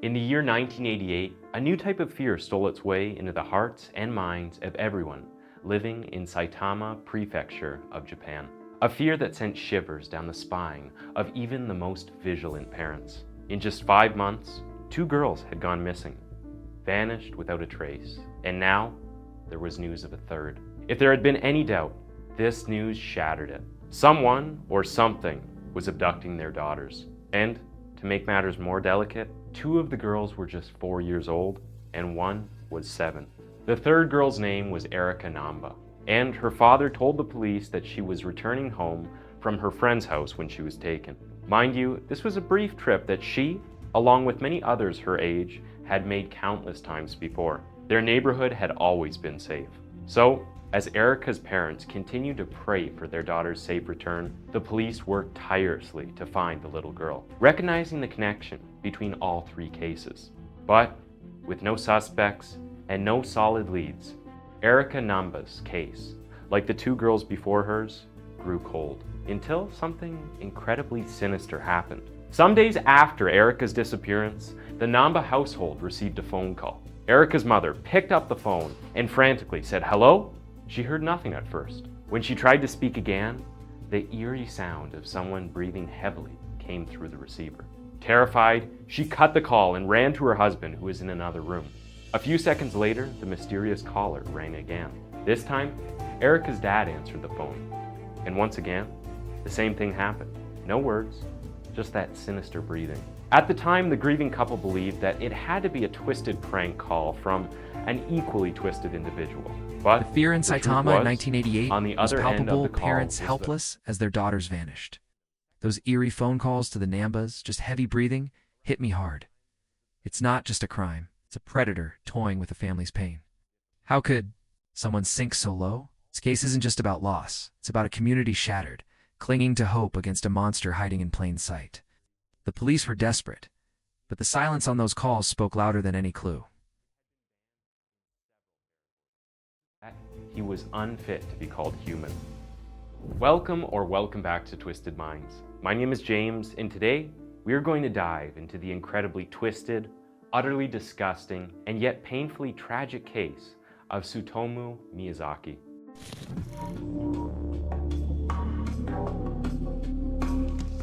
In the year 1988, a new type of fear stole its way into the hearts and minds of everyone living in Saitama Prefecture of Japan. A fear that sent shivers down the spine of even the most vigilant parents. In just 5 months, 2 girls had gone missing, vanished without a trace, and now there was news of a third. If there had been any doubt, this news shattered it. Someone or something was abducting their daughters. And to make matters more delicate, 2 of the girls were just 4 years old and 1 was 7. The third girl's name was Erika Namba, and her father told the police that she was returning home from her friend's house when she was taken. Mind you, this was a brief trip that she, along with many others her age, had made countless times before. Their neighborhood had always been safe. So, as Erika's parents continued to pray for their daughter's safe return, the police worked tirelessly to find the little girl, recognizing the connection between all 3 cases. But with no suspects and no solid leads, Erika Namba's case, like the 2 girls before hers, grew cold until something incredibly sinister happened. Some days after Erika's disappearance, the Namba household received a phone call. Erika's mother picked up the phone and frantically said, "Hello?" She heard nothing at first. When she tried to speak again, the eerie sound of someone breathing heavily came through the receiver. Terrified, she cut the call and ran to her husband, who was in another room. A few seconds later, the mysterious caller rang again. This time, Erika's dad answered the phone. And once again, the same thing happened. No words, just that sinister breathing. At the time, the grieving couple believed that it had to be a twisted prank call from an equally twisted individual. But the fear in Saitama in 1988 on the was other end of palpable, the call parents was helpless as their daughters vanished. Those eerie phone calls to the Nambas, just heavy breathing, hit me hard. It's not just a crime, it's a predator toying with a family's pain. How could someone sink so low? This case isn't just about loss, it's about a community shattered, clinging to hope against a monster hiding in plain sight. The police were desperate, but the silence on those calls spoke louder than any clue. He was unfit to be called human. Welcome back to Twisted Minds. My name is James, and today we are going to dive into the incredibly twisted, utterly disgusting, and yet painfully tragic case of Tsutomu Miyazaki.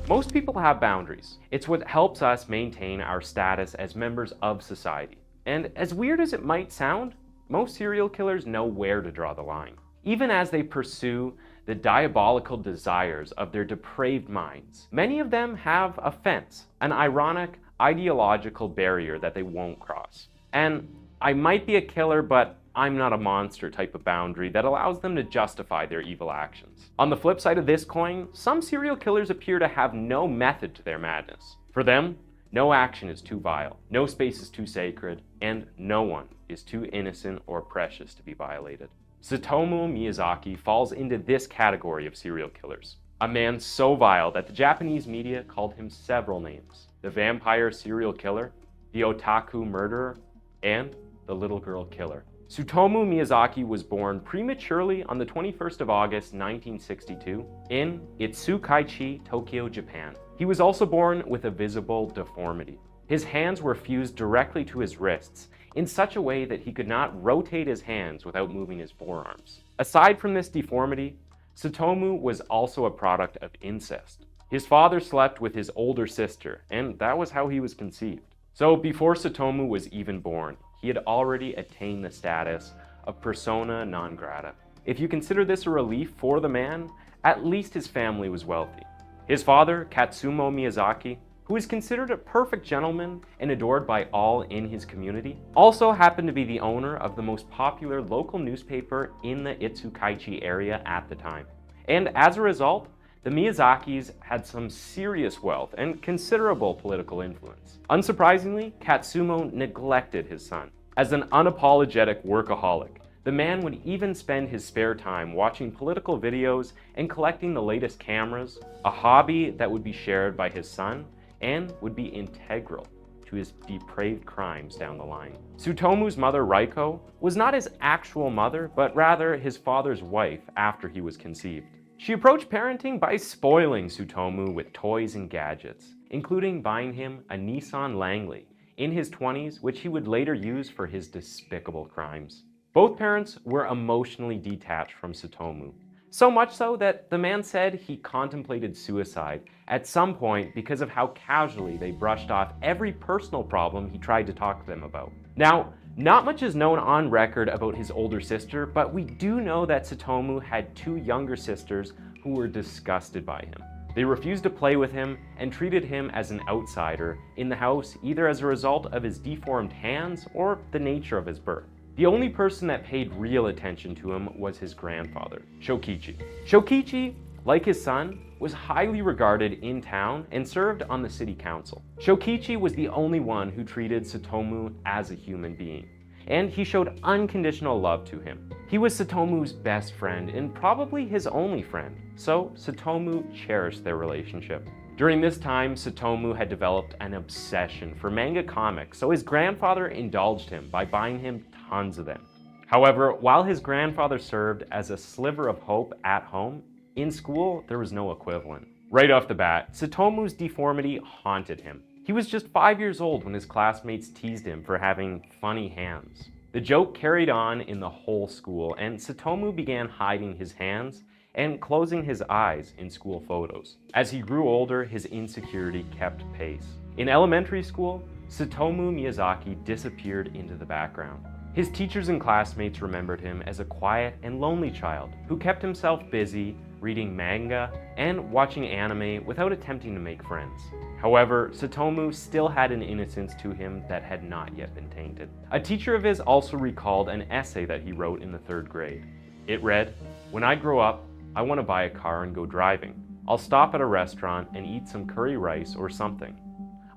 Most people have boundaries. It's what helps us maintain our status as members of society. And as weird as it might sound, most serial killers know where to draw the line. Even as they pursue the diabolical desires of their depraved minds, many of them have a fence, an ironic, ideological barrier that they won't cross. And I might be a killer, but I'm not a monster type of boundary that allows them to justify their evil actions. On the flip side of this coin, some serial killers appear to have no method to their madness. For them, no action is too vile, no space is too sacred, and no one is too innocent or precious to be violated. Tsutomu Miyazaki falls into this category of serial killers. A man so vile that the Japanese media called him several names: the vampire serial killer, the otaku murderer, and the little girl killer. Tsutomu Miyazaki was born prematurely on the 21st of August 1962 in Itsukaichi, Tokyo, Japan. He was also born with a visible deformity. His hands were fused directly to his wrists in such a way that he could not rotate his hands without moving his forearms. Aside from this deformity, Tsutomu was also a product of incest. His father slept with his older sister, and that was how he was conceived. So before Tsutomu was even born, he had already attained the status of persona non grata. If you consider this a relief for the man, at least his family was wealthy. His father, Tsutomu Miyazaki, who is considered a perfect gentleman and adored by all in his community, also happened to be the owner of the most popular local newspaper in the Itsukaichi area at the time. And as a result, the Miyazakis had some serious wealth and considerable political influence. Unsurprisingly, Katsumo neglected his son. As an unapologetic workaholic, the man would even spend his spare time watching political videos and collecting the latest cameras, a hobby that would be shared by his son and would be integral to his depraved crimes down the line. Tsutomu's mother, Raiko, was not his actual mother, but rather his father's wife after he was conceived. She approached parenting by spoiling Tsutomu with toys and gadgets, including buying him a Nissan Langley in his 20s, which he would later use for his despicable crimes. Both parents were emotionally detached from Tsutomu, so much so that the man said he contemplated suicide at some point because of how casually they brushed off every personal problem he tried to talk to them about. Now, not much is known on record about his older sister, but we do know that Tsutomu had two younger sisters who were disgusted by him. They refused to play with him and treated him as an outsider in the house, either as a result of his deformed hands or the nature of his birth. The only person that paid real attention to him was his grandfather, Shokichi. Shokichi, like his son, was highly regarded in town and served on the city council. Shokichi was the only one who treated Tsutomu as a human being, and he showed unconditional love to him. He was Tsutomu's best friend and probably his only friend, so Tsutomu cherished their relationship. During this time, Tsutomu had developed an obsession for manga comics, so his grandfather indulged him by buying him tons of them. However, while his grandfather served as a sliver of hope at home, in school there was no equivalent. Right off the bat, Tsutomu's deformity haunted him. He was just 5 years old when his classmates teased him for having funny hands. The joke carried on in the whole school, and Tsutomu began hiding his hands and closing his eyes in school photos. As he grew older, his insecurity kept pace. In elementary school, Tsutomu Miyazaki disappeared into the background. His teachers and classmates remembered him as a quiet and lonely child who kept himself busy reading manga and watching anime without attempting to make friends. However, Tsutomu still had an innocence to him that had not yet been tainted. A teacher of his also recalled an essay that he wrote in the 3rd grade. It read, "When I grow up, I want to buy a car and go driving. I'll stop at a restaurant and eat some curry rice or something.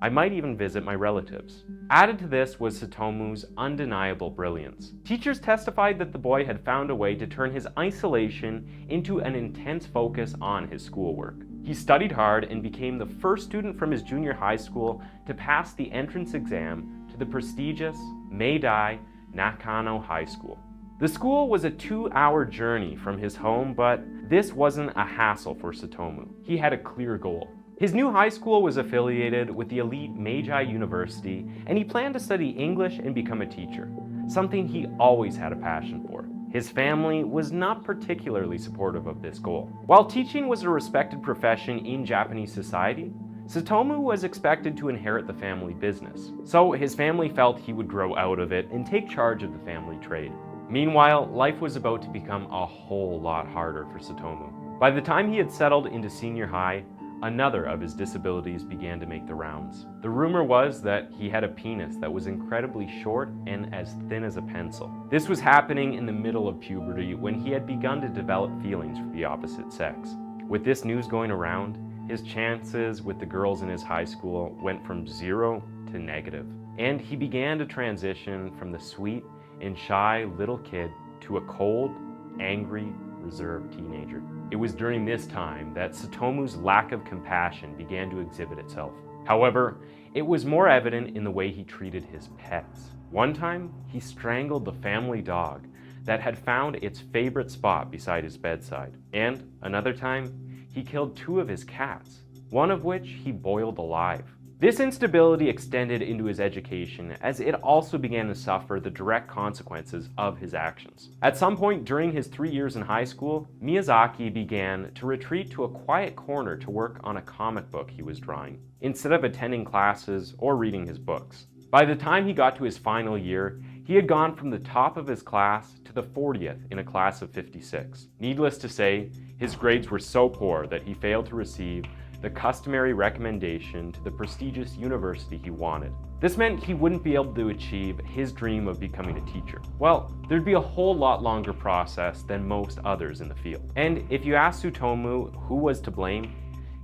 I might even visit my relatives." Added to this was Tsutomu's undeniable brilliance. Teachers testified that the boy had found a way to turn his isolation into an intense focus on his schoolwork. He studied hard and became the first student from his junior high school to pass the entrance exam to the prestigious Meidai Nakano High School. The school was a 2-hour journey from his home, but this wasn't a hassle for Tsutomu. He had a clear goal. His new high school was affiliated with the elite Meiji University, and he planned to study English and become a teacher, something he always had a passion for. His family was not particularly supportive of this goal. While teaching was a respected profession in Japanese society, Tsutomu was expected to inherit the family business, so his family felt he would grow out of it and take charge of the family trade. Meanwhile, life was about to become a whole lot harder for Tsutomu. By the time he had settled into senior high, another of his disabilities began to make the rounds. The rumor was that he had a penis that was incredibly short and as thin as a pencil. This was happening in the middle of puberty when he had begun to develop feelings for the opposite sex. With this news going around, his chances with the girls in his high school went from 0 to negative, and he began to transition from the sweet and shy little kid to a cold, angry, reserved teenager. It was during this time that Tsutomu's lack of compassion began to exhibit itself. However, it was more evident in the way he treated his pets. One time, he strangled the family dog that had found its favorite spot beside his bedside. And another time, he killed 2 of his cats, one of which he boiled alive. This instability extended into his education, as it also began to suffer the direct consequences of his actions. At some point during his 3 years in high school, Miyazaki began to retreat to a quiet corner to work on a comic book he was drawing, instead of attending classes or reading his books. By the time he got to his final year, he had gone from the top of his class to the 40th in a class of 56. Needless to say, his grades were so poor that he failed to receive the customary recommendation to the prestigious university he wanted. This meant he wouldn't be able to achieve his dream of becoming a teacher. Well, there'd be a whole lot longer process than most others in the field. And if you asked Tsutomu who was to blame,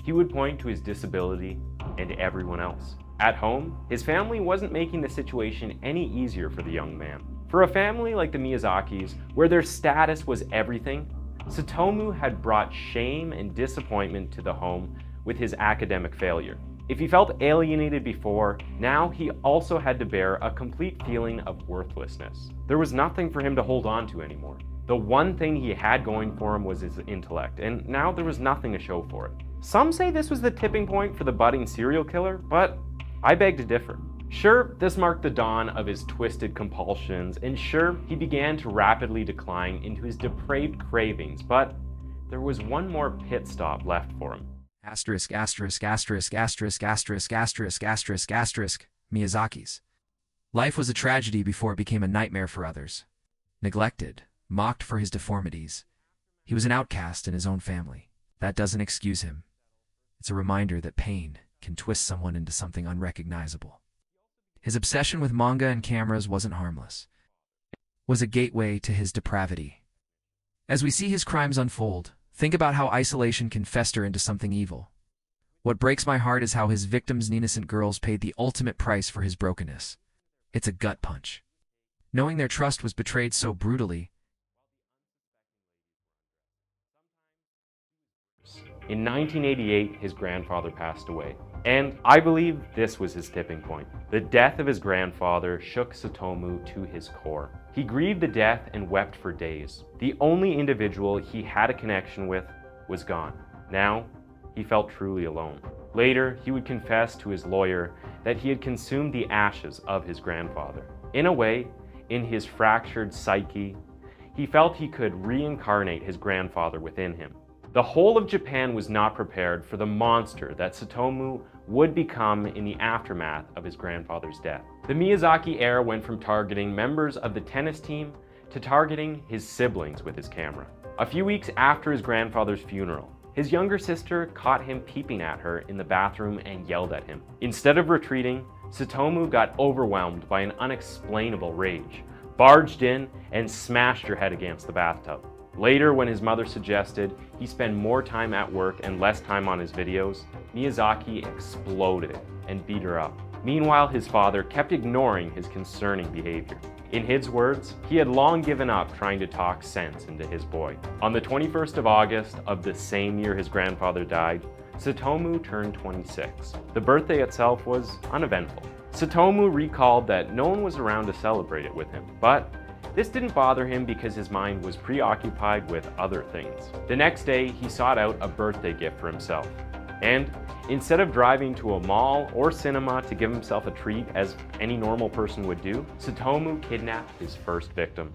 he would point to his disability and everyone else. At home, his family wasn't making the situation any easier for the young man. For a family like the Miyazakis, where their status was everything, Tsutomu had brought shame and disappointment to the home with his academic failure. If he felt alienated before, now he also had to bear a complete feeling of worthlessness. There was nothing for him to hold on to anymore. The one thing he had going for him was his intellect, and now there was nothing to show for it. Some say this was the tipping point for the budding serial killer, but I beg to differ. Sure, this marked the dawn of his twisted compulsions, and sure, he began to rapidly decline into his depraved cravings, but there was one more pit stop left for him. Asterisk, asterisk, asterisk, asterisk, asterisk, asterisk, asterisk, asterisk, Miyazaki's. Life was a tragedy before it became a nightmare for others. Neglected, mocked for his deformities. He was an outcast in his own family. That doesn't excuse him. It's a reminder that pain can twist someone into something unrecognizable. His obsession with manga and cameras wasn't harmless. It was a gateway to his depravity. As we see his crimes unfold, think about how isolation can fester into something evil. What breaks my heart is how his victims and innocent girls paid the ultimate price for his brokenness. It's a gut punch. Knowing their trust was betrayed so brutally. In 1988, his grandfather passed away, and I believe this was his tipping point. The death of his grandfather shook Tsutomu to his core. He grieved the death and wept for days. The only individual he had a connection with was gone. Now, he felt truly alone. Later, he would confess to his lawyer that he had consumed the ashes of his grandfather. In a way, in his fractured psyche, he felt he could reincarnate his grandfather within him. The whole of Japan was not prepared for the monster that Tsutomu would become in the aftermath of his grandfather's death. The Miyazaki era went from targeting members of the tennis team to targeting his siblings with his camera. A few weeks after his grandfather's funeral, his younger sister caught him peeping at her in the bathroom and yelled at him. Instead of retreating, Tsutomu got overwhelmed by an unexplainable rage, barged in, and smashed her head against the bathtub. Later, when his mother suggested he spend more time at work and less time on his videos, Miyazaki exploded and beat her up. Meanwhile, his father kept ignoring his concerning behavior. In his words, he had long given up trying to talk sense into his boy. On the 21st of August of the same year his grandfather died, Tsutomu turned 26. The birthday itself was uneventful. Tsutomu recalled that no one was around to celebrate it with him, but this didn't bother him because his mind was preoccupied with other things. The next day, he sought out a birthday gift for himself. And instead of driving to a mall or cinema to give himself a treat as any normal person would do, Tsutomu kidnapped his first victim.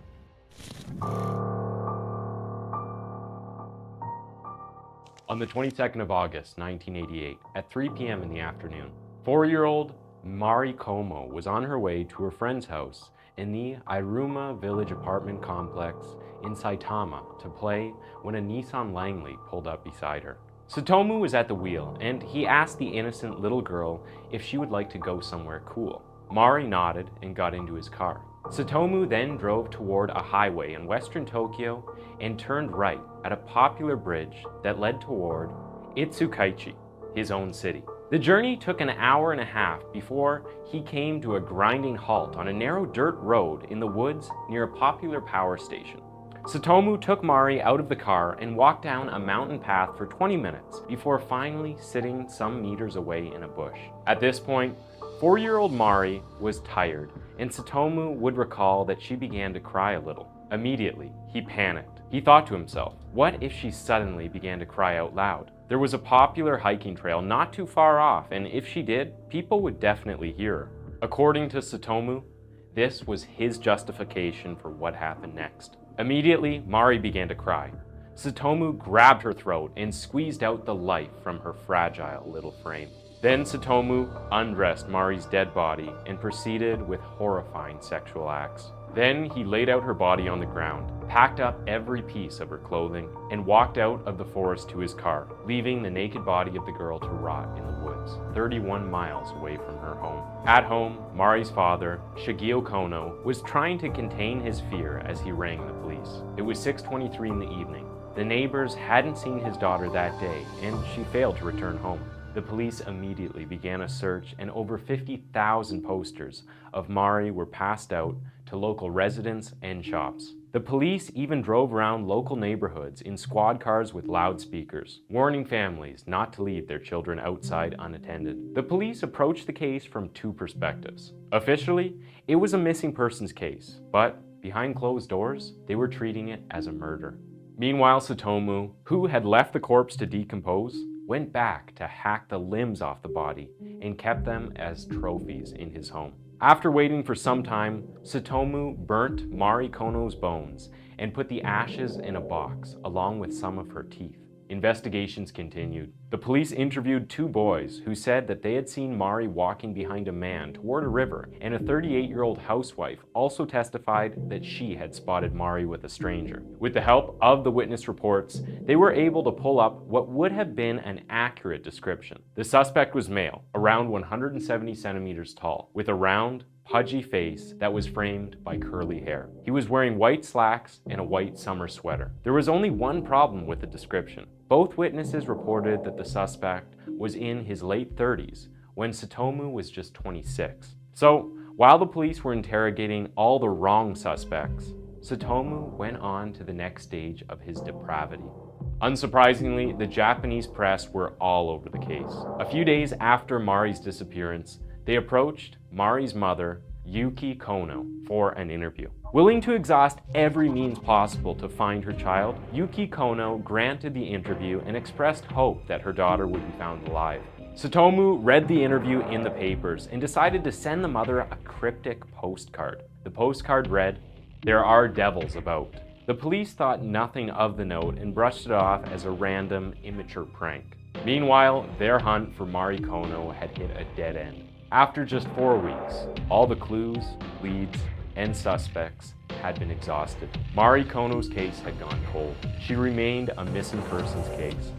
On the 22nd of August, 1988, at 3 p.m. in the afternoon, 4-year-old Mari Komo was on her way to her friend's house in the Iruma Village apartment complex in Saitama to play when a Nissan Langley pulled up beside her. Tsutomu was at the wheel, and he asked the innocent little girl if she would like to go somewhere cool. Mari nodded and got into his car. Tsutomu then drove toward a highway in western Tokyo and turned right at a popular bridge that led toward Itsukaichi, his own city. The journey took an hour and a half before he came to a grinding halt on a narrow dirt road in the woods near a popular power station. Tsutomu took Mari out of the car and walked down a mountain path for 20 minutes before finally sitting some meters away in a bush. At this point, 4-year-old Mari was tired, and Tsutomu would recall that she began to cry a little. Immediately, he panicked. He thought to himself, what if she suddenly began to cry out loud? There was a popular hiking trail not too far off, and if she did, people would definitely hear her. According to Tsutomu, this was his justification for what happened next. Immediately, Mari began to cry. Tsutomu grabbed her throat and squeezed out the life from her fragile little frame. Then Tsutomu undressed Mari's dead body and proceeded with horrifying sexual acts. Then he laid out her body on the ground, packed up every piece of her clothing, and walked out of the forest to his car, leaving the naked body of the girl to rot in the woods, 31 miles away from her home. At home, Mari's father, Shigeo Kono, was trying to contain his fear as he rang the police. It was 6:23 in the evening. The neighbors hadn't seen his daughter that day, and she failed to return home. The police immediately began a search, and over 50,000 posters of Mari were passed out to local residents and shops. The police even drove around local neighborhoods in squad cars with loudspeakers, warning families not to leave their children outside unattended. The police approached the case from two perspectives. Officially, it was a missing persons case, but behind closed doors, they were treating it as a murder. Meanwhile, Tsutomu, who had left the corpse to decompose, went back to hack the limbs off the body and kept them as trophies in his home. After waiting for some time, Tsutomu burnt Mari Kono's bones and put the ashes in a box along with some of her teeth. Investigations continued. The police interviewed 2 boys who said that they had seen Mari walking behind a man toward a river, and a 38-year-old housewife also testified that she had spotted Mari with a stranger. With the help of the witness reports, they were able to pull up what would have been an accurate description. The suspect was male, around 170 centimeters tall, with a round, pudgy face that was framed by curly hair. He was wearing white slacks and a white summer sweater. There was only one problem with the description. Both witnesses reported that the suspect was in his late 30s when Tsutomu was just 26. So, while the police were interrogating all the wrong suspects, Tsutomu went on to the next stage of his depravity. Unsurprisingly, the Japanese press were all over the case. A few days after Mari's disappearance, they approached Mari's mother, Yuki Kono, for an interview. Willing to exhaust every means possible to find her child, Yuki Kono granted the interview and expressed hope that her daughter would be found alive. Tsutomu read the interview in the papers and decided to send the mother a cryptic postcard. The postcard read, "There are devils about." The police thought nothing of the note and brushed it off as a random, immature prank. Meanwhile, their hunt for Mari Kono had hit a dead end. After just 4 weeks, all the clues, leads, and suspects had been exhausted. Mari Kono's case had gone cold. She remained a missing persons case.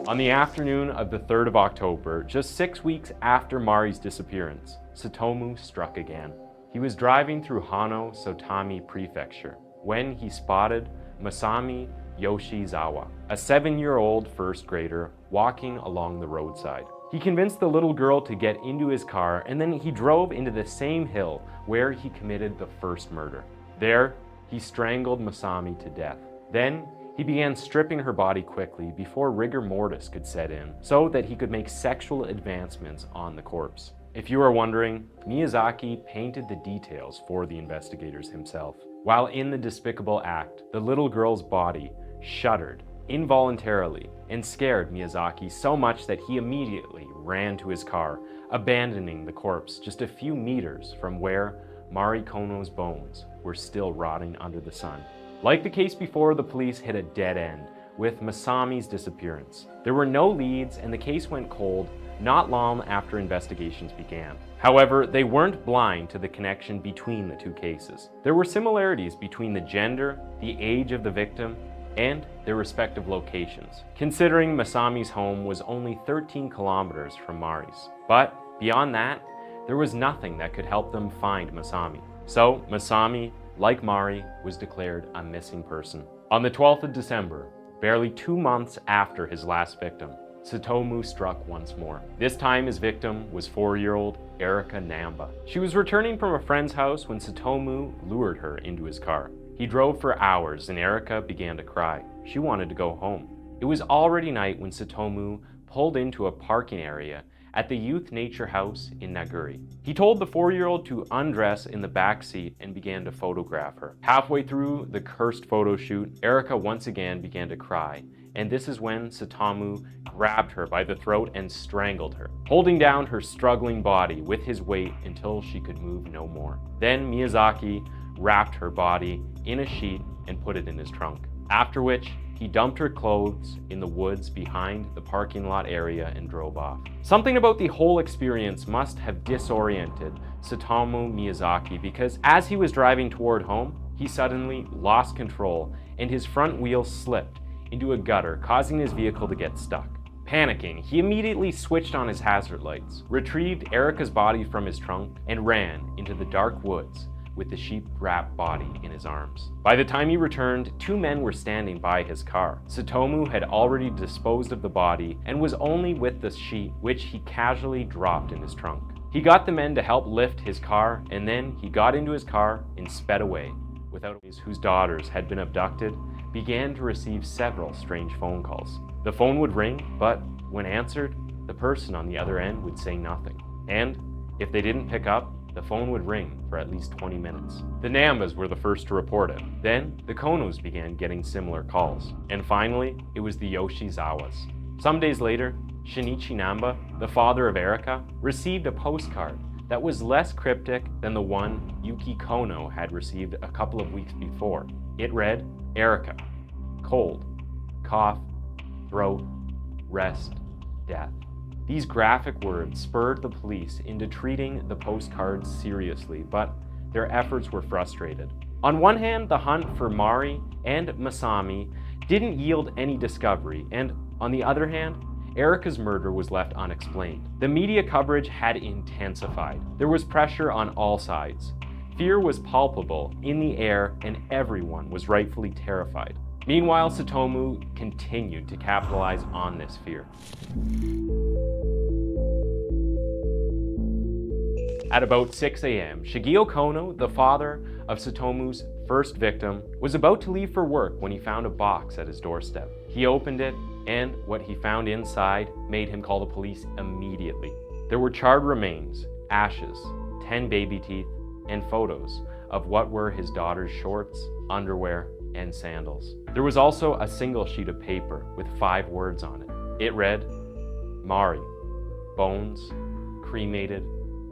On the afternoon of the 3rd of October, just 6 weeks after Mari's disappearance, Tsutomu struck again. He was driving through Hano, Saitama Prefecture, when he spotted Masami Yoshizawa, a 7-year-old first grader, walking along the roadside. He convinced the little girl to get into his car, and then he drove into the same hill where he committed the first murder. There, he strangled Masami to death. Then, he began stripping her body quickly before rigor mortis could set in, so that he could make sexual advancements on the corpse. If you are wondering, Miyazaki painted the details for the investigators himself. While in the despicable act, the little girl's body shuddered involuntarily and scared Miyazaki so much that he immediately ran to his car, abandoning the corpse just a few meters from where Mari Kono's bones were still rotting under the sun. Like the case before, the police hit a dead end with Masami's disappearance. There were no leads and the case went cold not long after investigations began. However, they weren't blind to the connection between the 2 cases. There were similarities between the gender, the age of the victim, and their respective locations, considering Masami's home was only 13 kilometers from Mari's. But beyond that, there was nothing that could help them find Masami. So Masami, like Mari, was declared a missing person. On the 12th of December, barely 2 months after his last victim, Tsutomu struck once more. This time his victim was 4-year-old Erika Namba. She was returning from a friend's house when Tsutomu lured her into his car. He drove for hours and Erika began to cry. She wanted to go home. It was already night when Tsutomu pulled into a parking area at the Youth Nature House in Naguri. He told the 4-year-old to undress in the back seat and began to photograph her. Halfway through the cursed photo shoot, Erika once again began to cry, and this is when Tsutomu grabbed her by the throat and strangled her, holding down her struggling body with his weight until she could move no more. Then Miyazaki wrapped her body in a sheet and put it in his trunk, after which he dumped her clothes in the woods behind the parking lot area and drove off. Something about the whole experience must have disoriented Tsutomu Miyazaki, because as he was driving toward home, he suddenly lost control and his front wheel slipped into a gutter, causing his vehicle to get stuck. Panicking, he immediately switched on his hazard lights, retrieved Erika's body from his trunk, and ran into the dark woods with the sheet-wrapped body in his arms. By the time he returned, 2 men were standing by his car. Tsutomu had already disposed of the body and was only with the sheet, which he casually dropped in his trunk. He got the men to help lift his car, and then he got into his car and sped away, without whose daughters had been abducted, began to receive several strange phone calls. The phone would ring, but when answered, the person on the other end would say nothing. And if they didn't pick up, the phone would ring for at least 20 minutes. The Nambas were the first to report it. Then, the Konos began getting similar calls. And finally, it was the Yoshizawas. Some days later, Shinichi Namba, the father of Erika, received a postcard that was less cryptic than the one Yuki Kono had received a couple of weeks before. It read, "Erika, cold, cough, throat, rest, death." These graphic words spurred the police into treating the postcards seriously, but their efforts were frustrated. On one hand, the hunt for Mari and Masami didn't yield any discovery, and on the other hand, Erika's murder was left unexplained. The media coverage had intensified. There was pressure on all sides. Fear was palpable in the air, and everyone was rightfully terrified. Meanwhile, Tsutomu continued to capitalize on this fear. At about 6 a.m., Shigeo Kono, the father of Tsutomu's first victim, was about to leave for work when he found a box at his doorstep. He opened it, and what he found inside made him call the police immediately. There were charred remains, ashes, 10 baby teeth, and photos of what were his daughter's shorts, underwear, and sandals. There was also a single sheet of paper with 5 words on it. It read, "Mari, bones, cremated,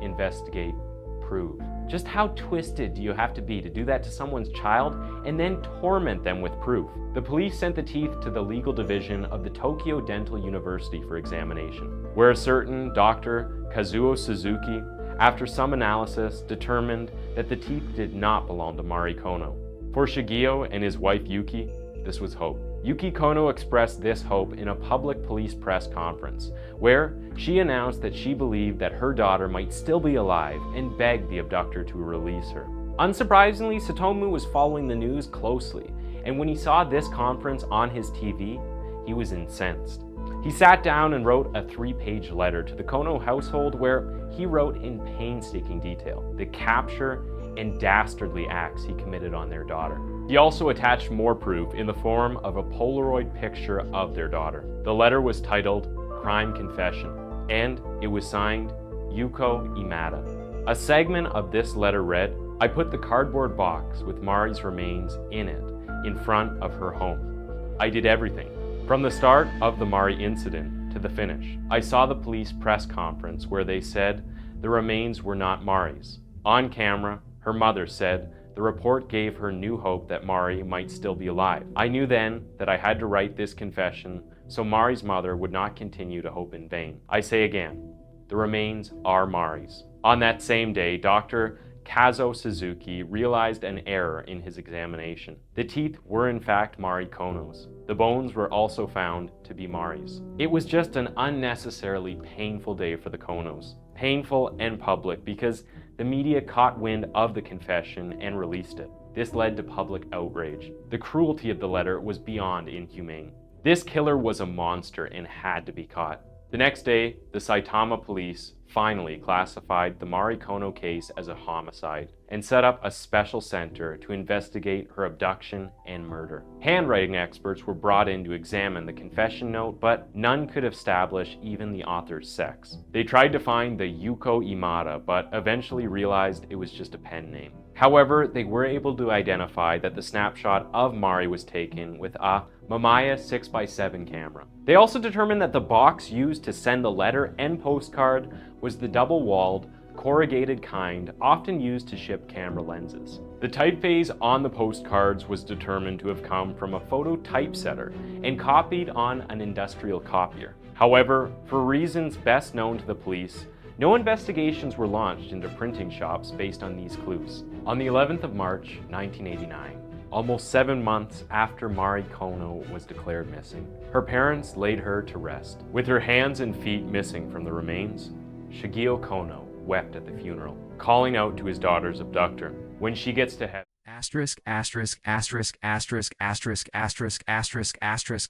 investigate, prove." Just how twisted do you have to be to do that to someone's child and then torment them with proof? The police sent the teeth to the legal division of the Tokyo Dental University for examination, where a certain Dr. Kazuo Suzuki, after some analysis, determined that the teeth did not belong to Mari Kono. For Shigeo and his wife Yuki, this was hope. Yuki Kono expressed this hope in a public police press conference, where she announced that she believed that her daughter might still be alive and begged the abductor to release her. Unsurprisingly, Tsutomu was following the news closely, and when he saw this conference on his TV, he was incensed. He sat down and wrote a 3-page letter to the Kono household where he wrote in painstaking detail the capture and dastardly acts he committed on their daughter. He also attached more proof in the form of a Polaroid picture of their daughter. The letter was titled Crime Confession, and it was signed Yuko Imada. A segment of this letter read, "I put the cardboard box with Mari's remains in it in front of her home. I did everything, from the start of the Mari incident to the finish. I saw the police press conference where they said the remains were not Mari's. On camera, her mother said the report gave her new hope that Mari might still be alive. I knew then that I had to write this confession so Mari's mother would not continue to hope in vain. I say again, the remains are Mari's." On that same day, Dr. Kazuo Suzuki realized an error in his examination. The teeth were in fact Mari Kono's. The bones were also found to be Mari's. It was just an unnecessarily painful day for the Konos. Painful and public because the media caught wind of the confession and released it. This led to public outrage. The cruelty of the letter was beyond inhumane. This killer was a monster and had to be caught. The next day, the Saitama police finally classified the Mari Kono case as a homicide and set up a special center to investigate her abduction and murder. Handwriting experts were brought in to examine the confession note, but none could establish even the author's sex. They tried to find the Yuko Imada, but eventually realized it was just a pen name. However, they were able to identify that the snapshot of Mari was taken with a Mamiya 6x7 camera. They also determined that the box used to send the letter and postcard was the double-walled, corrugated kind often used to ship camera lenses. The typeface on the postcards was determined to have come from a photo typesetter and copied on an industrial copier. However, for reasons best known to the police, no investigations were launched into printing shops based on these clues. On the 11th of March, 1989, almost 7 months after Mari Kono was declared missing, her parents laid her to rest. With her hands and feet missing from the remains, Shigeo Kono wept at the funeral, calling out to his daughter's abductor. When she gets to heaven,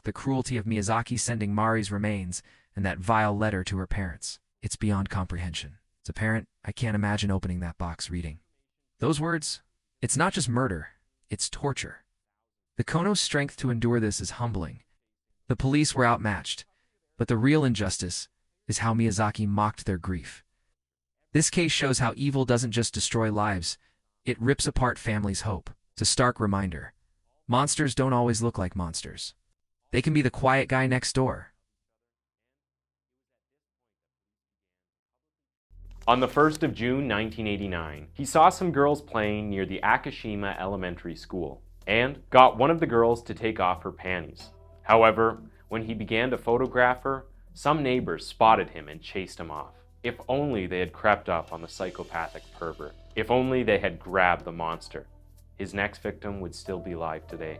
the cruelty of Miyazaki sending Mari's remains and that vile letter to her parents. It's beyond comprehension. As a parent, I can't imagine opening that box reading those words. It's not just murder, it's torture. The Kono's strength to endure this is humbling. The police were outmatched, but the real injustice is how Miyazaki mocked their grief. This case shows how evil doesn't just destroy lives, it rips apart families' hope. It's a stark reminder. Monsters don't always look like monsters. They can be the quiet guy next door. On the 1st of June 1989, he saw some girls playing near the Akashima Elementary School and got one of the girls to take off her panties. However, when he began to photograph her, some neighbors spotted him and chased him off. If only they had crept up on the psychopathic pervert. If only they had grabbed the monster. His next victim would still be alive today.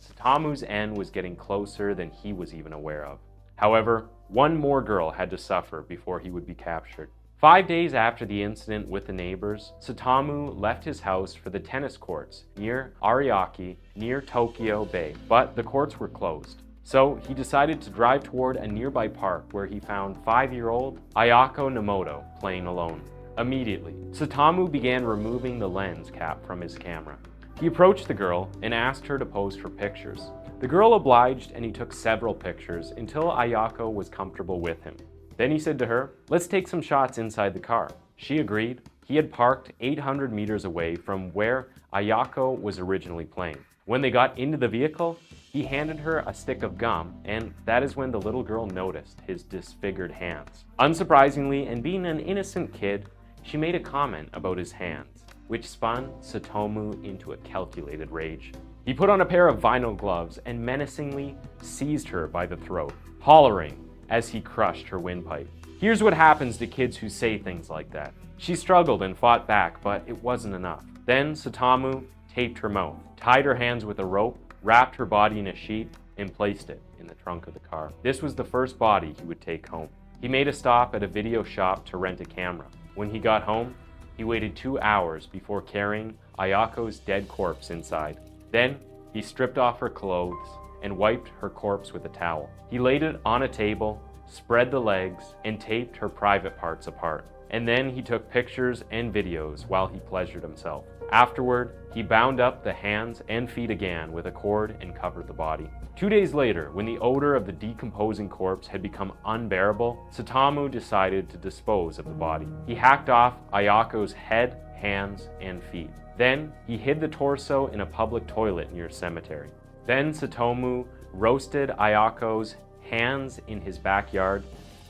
Tsutomu's end was getting closer than he was even aware of. However, one more girl had to suffer before he would be captured. 5 days after the incident with the neighbors, Tsutomu left his house for the tennis courts near Ariake, near Tokyo Bay, but the courts were closed. So he decided to drive toward a nearby park where he found 5-year-old Ayako Nomoto playing alone. Immediately, Tsutomu began removing the lens cap from his camera. He approached the girl and asked her to pose for pictures. The girl obliged and he took several pictures until Ayako was comfortable with him. Then he said to her, "Let's take some shots inside the car." She agreed. He had parked 800 meters away from where Ayako was originally playing. When they got into the vehicle, he handed her a stick of gum, and that is when the little girl noticed his disfigured hands. Unsurprisingly, and being an innocent kid, she made a comment about his hands, which spun Tsutomu into a calculated rage. He put on a pair of vinyl gloves and menacingly seized her by the throat, hollering as he crushed her windpipe. Here's what happens to kids who say things like that. She struggled and fought back, but it wasn't enough. Then Tsutomu taped her mouth, tied her hands with a rope, wrapped her body in a sheet, and placed it in the trunk of the car. This was the first body he would take home. He made a stop at a video shop to rent a camera. When he got home, he waited 2 hours before carrying Ayako's dead corpse inside. Then he stripped off her clothes and wiped her corpse with a towel. He laid it on a table, spread the legs, and taped her private parts apart. And then he took pictures and videos while he pleasured himself. Afterward, he bound up the hands and feet again with a cord and covered the body. 2 days later, when the odor of the decomposing corpse had become unbearable, Tsutomu decided to dispose of the body. He hacked off Ayako's head, hands, and feet. Then he hid the torso in a public toilet near a cemetery. Then Tsutomu roasted Ayako's hands in his backyard,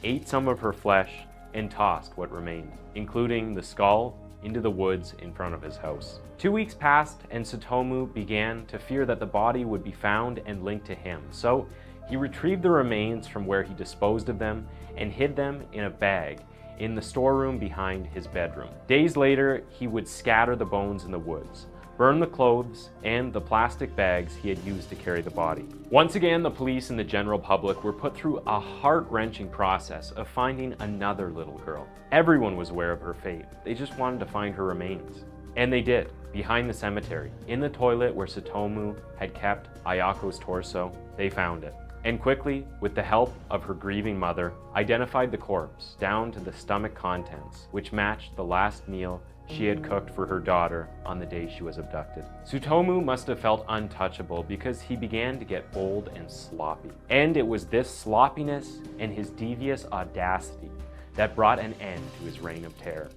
ate some of her flesh, and tossed what remained, including the skull, into the woods in front of his house. 2 weeks passed, and Tsutomu began to fear that the body would be found and linked to him. So he retrieved the remains from where he disposed of them and hid them in a bag in the storeroom behind his bedroom. Days later, he would scatter the bones in the woods, burn the clothes and the plastic bags he had used to carry the body. Once again, the police and the general public were put through a heart-wrenching process of finding another little girl. Everyone was aware of her fate. They just wanted to find her remains. And they did, behind the cemetery, in the toilet where Tsutomu had kept Ayako's torso. They found it, and quickly, with the help of her grieving mother, identified the corpse down to the stomach contents, which matched the last meal she had cooked for her daughter on the day she was abducted. Tsutomu must have felt untouchable because he began to get old and sloppy. And it was this sloppiness and his devious audacity that brought an end to his reign of terror.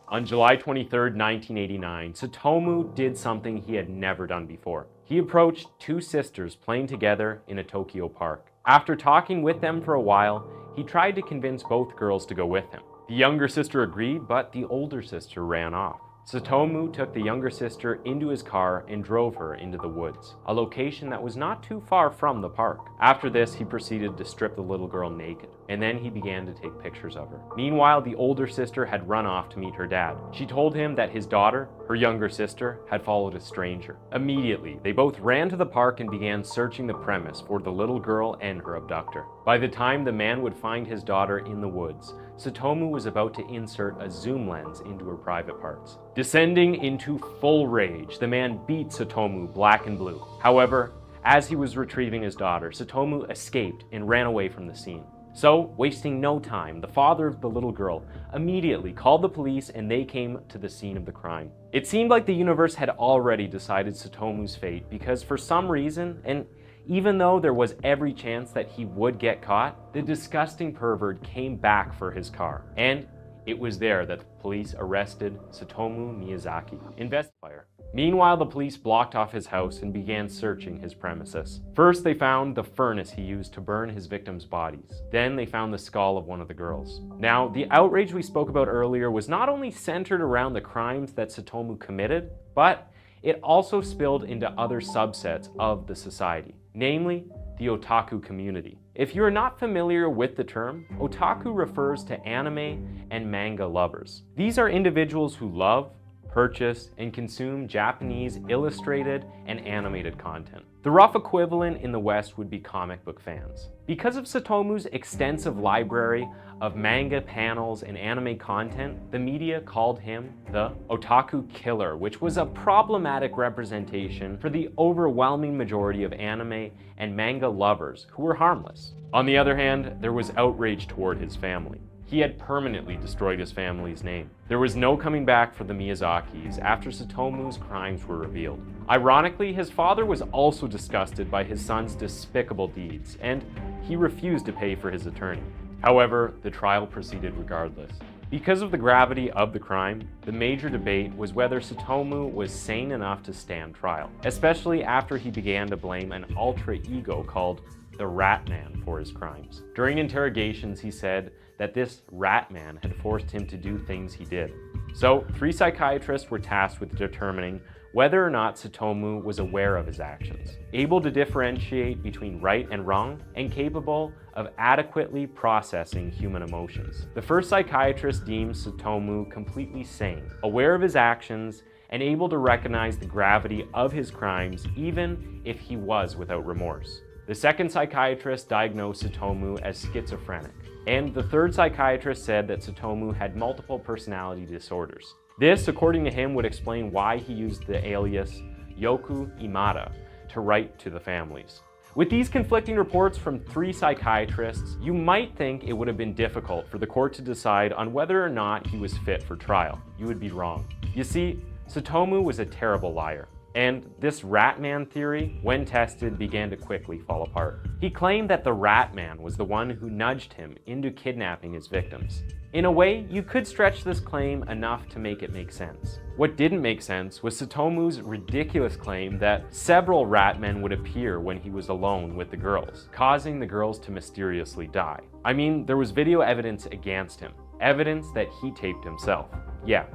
On July 23, 1989, Tsutomu did something he had never done before. He approached 2 sisters playing together in a Tokyo park. After talking with them for a while, he tried to convince both girls to go with him. The younger sister agreed, but the older sister ran off. Tsutomu took the younger sister into his car and drove her into the woods, a location that was not too far from the park. After this, he proceeded to strip the little girl naked, and then he began to take pictures of her. Meanwhile, the older sister had run off to meet her dad. She told him that his daughter, her younger sister, had followed a stranger. Immediately, they both ran to the park and began searching the premise for the little girl and her abductor. By the time the man would find his daughter in the woods, Tsutomu was about to insert a zoom lens into her private parts. Descending into full rage, the man beat Tsutomu black and blue. However, as he was retrieving his daughter, Tsutomu escaped and ran away from the scene. So, wasting no time, the father of the little girl immediately called the police and they came to the scene of the crime. It seemed like the universe had already decided Tsutomu's fate because for some reason, and Even though there was every chance that he would get caught, the disgusting pervert came back for his car. And it was there that the police arrested Tsutomu Miyazaki, investigator. Meanwhile, the police blocked off his house and began searching his premises. First, they found the furnace he used to burn his victims' bodies. Then they found the skull of one of the girls. Now, the outrage we spoke about earlier was not only centered around the crimes that Tsutomu committed, but it also spilled into other subsets of the society, namely the otaku community. If you're not familiar with the term, otaku refers to anime and manga lovers. These are individuals who love, purchase, and consume Japanese illustrated and animated content. The rough equivalent in the West would be comic book fans. Because of Tsutomu's extensive library of manga panels and anime content, the media called him the Otaku Killer, which was a problematic representation for the overwhelming majority of anime and manga lovers who were harmless. On the other hand, there was outrage toward his family. He had permanently destroyed his family's name. There was no coming back for the Miyazakis after Tsutomu's crimes were revealed. Ironically, his father was also disgusted by his son's despicable deeds, and he refused to pay for his attorney. However, the trial proceeded regardless. Because of the gravity of the crime, the major debate was whether Tsutomu was sane enough to stand trial, especially after he began to blame an alter ego called the Rat Man for his crimes. During interrogations, he said that this Rat Man had forced him to do things he did. So, 3 psychiatrists were tasked with determining whether or not Tsutomu was aware of his actions, able to differentiate between right and wrong, and capable of adequately processing human emotions. The first psychiatrist deemed Tsutomu completely sane, aware of his actions, and able to recognize the gravity of his crimes even if he was without remorse. The second psychiatrist diagnosed Tsutomu as schizophrenic, and the third psychiatrist said that Tsutomu had multiple personality disorders. This, according to him, would explain why he used the alias Yoku Imada to write to the families. With these conflicting reports from 3 psychiatrists, you might think it would have been difficult for the court to decide on whether or not he was fit for trial. You would be wrong. You see, Tsutomu was a terrible liar. And this Rat Man theory, when tested, began to quickly fall apart. He claimed that the Rat Man was the one who nudged him into kidnapping his victims. In a way, you could stretch this claim enough to make it make sense. What didn't make sense was Tsutomu's ridiculous claim that several Rat Men would appear when he was alone with the girls, causing the girls to mysteriously die. I mean, there was video evidence against him, evidence that he taped himself. Yeah,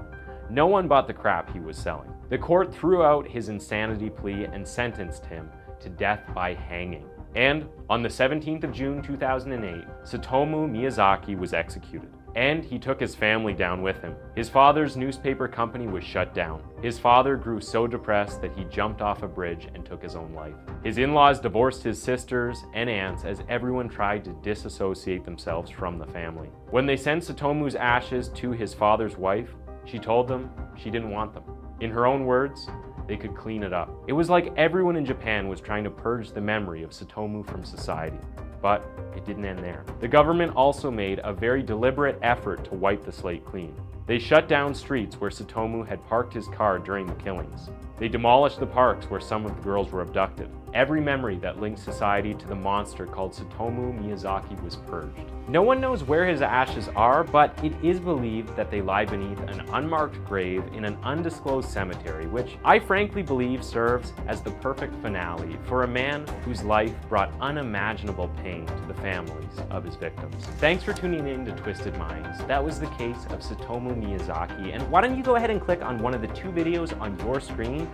no one bought the crap he was selling. The court threw out his insanity plea and sentenced him to death by hanging. And on the 17th of June 2008, Tsutomu Miyazaki was executed. And he took his family down with him. His father's newspaper company was shut down. His father grew so depressed that he jumped off a bridge and took his own life. His in-laws divorced his sisters and aunts as everyone tried to disassociate themselves from the family. When they sent Tsutomu's ashes to his father's wife, she told them she didn't want them. In her own words, they could clean it up. It was like everyone in Japan was trying to purge the memory of Tsutomu from society. But it didn't end there. The government also made a very deliberate effort to wipe the slate clean. They shut down streets where Tsutomu had parked his car during the killings. They demolished the parks where some of the girls were abducted. Every memory that linked society to the monster called Tsutomu Miyazaki was purged. No one knows where his ashes are, but it is believed that they lie beneath an unmarked grave in an undisclosed cemetery, which I frankly believe serves as the perfect finale for a man whose life brought unimaginable pain to the families of his victims. Thanks for tuning in to Twisted Minds. That was the case of Tsutomu Miyazaki, and why don't you go ahead and click on one of the 2 videos on your screen.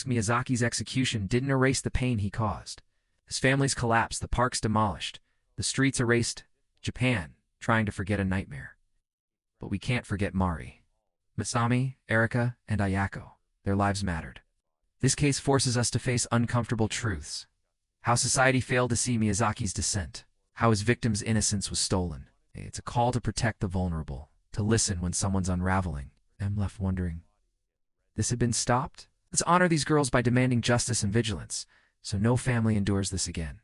Miyazaki's execution didn't erase the pain he caused. His family's collapsed, the parks demolished, the streets erased, Japan trying to forget a nightmare. But we can't forget Mari, Masami, Erika, and Ayako. Their lives mattered. This case forces us to face uncomfortable truths. How society failed to see Miyazaki's descent. How his victim's innocence was stolen. It's a call to protect the vulnerable, to listen when someone's unraveling. I'm left wondering, this had been stopped? Let's honor these girls by demanding justice and vigilance, so no family endures this again.